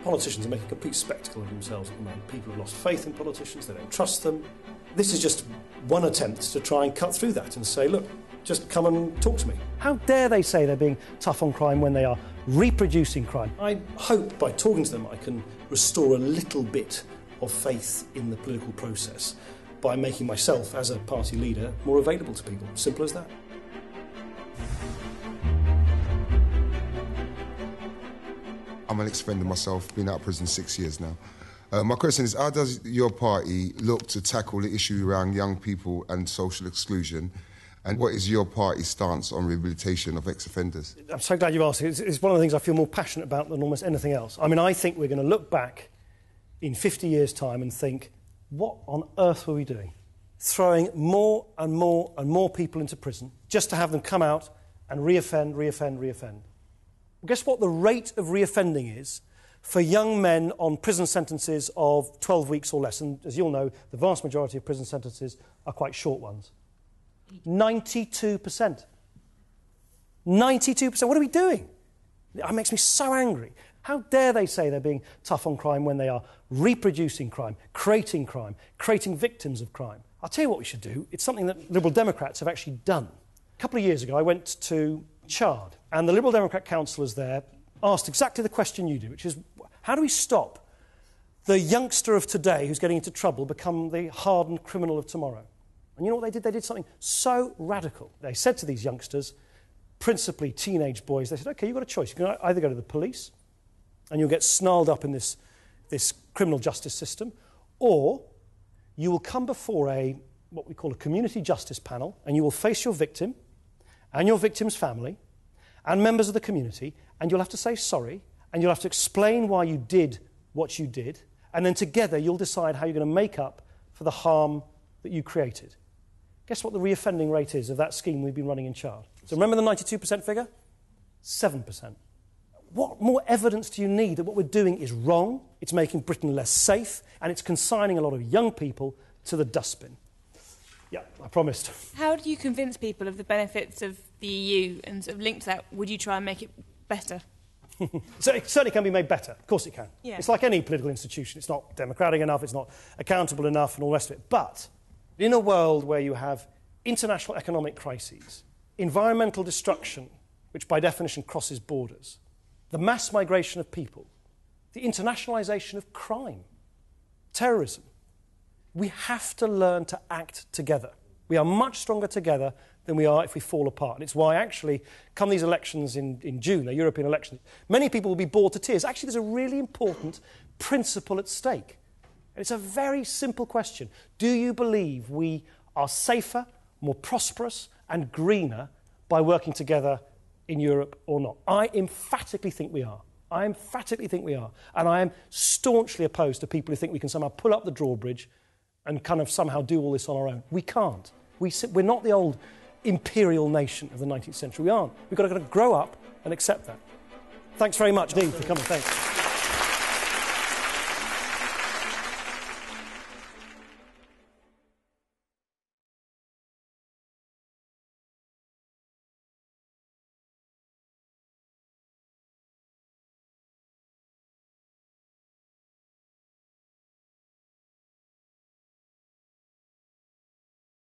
Politicians are making a complete spectacle of themselves at the moment. People have lost faith in politicians, they don't trust them. This is just one attempt to try and cut through that and say, look, just come and talk to me. How dare they say they're being tough on crime when they are reproducing crime? I hope by talking to them I can restore a little bit of faith in the political process by making myself, as a party leader, more available to people. Simple as that. I'm an ex-offender myself, been out of prison 6 years now. My question is, how does your party look to tackle the issue around young people and social exclusion? And what is your party's stance on rehabilitation of ex-offenders? I'm so glad you asked. It's one of the things I feel more passionate about than almost anything else. I mean, I think we're going to look back in 50 years' time and think, what on earth were we doing? Throwing more and more and more people into prison just to have them come out and reoffend. Well, guess what the rate of reoffending is for young men on prison sentences of 12 weeks or less? And as you'll know, the vast majority of prison sentences are quite short ones. 92%. 92%. What are we doing? It makes me so angry. How dare they say they're being tough on crime when they are reproducing crime, creating victims of crime? I'll tell you what we should do. It's something that Liberal Democrats have actually done. A couple of years ago, I went to Chard, and the Liberal Democrat councillors there asked exactly the question you do, which is, how do we stop the youngster of today who's getting into trouble become the hardened criminal of tomorrow? And you know what they did? They did something so radical. They said to these youngsters, principally teenage boys, they said, OK, you've got a choice. You can either go to the police and you'll get snarled up in this criminal justice system, or you will come before what we call a community justice panel, and you will face your victim and your victim's family and members of the community, and you'll have to say sorry, and you'll have to explain why you did what you did, and then together you'll decide how you're going to make up for the harm that you created. Guess what the reoffending rate is of that scheme we've been running in Chard? So remember the 92% figure? 7%. What more evidence do you need that what we're doing is wrong, it's making Britain less safe, and it's consigning a lot of young people to the dustbin? Yeah, I promised. How do you convince people of the benefits of the EU, and sort of linked to that, would you try and make it better? So it certainly can be made better. Of course it can. Yeah. It's like any political institution. It's not democratic enough, it's not accountable enough, and all the rest of it. But in a world where you have international economic crises, environmental destruction, which by definition crosses borders, the mass migration of people, the internationalisation of crime, terrorism, we have to learn to act together. We are much stronger together than we are if we fall apart. And it's why, actually, come these elections in June, the European elections, many people will be bored to tears. Actually, there's a really important principle at stake. And it's a very simple question. Do you believe we are safer, more prosperous and greener by working together in Europe or not? I emphatically think we are. And I am staunchly opposed to people who think we can somehow pull up the drawbridge and kind of somehow do all this on our own. We can't. We're not the old imperial nation of the 19th century. We aren't. We've got to grow up and accept that. Thanks very much, Dean, for coming. Thanks.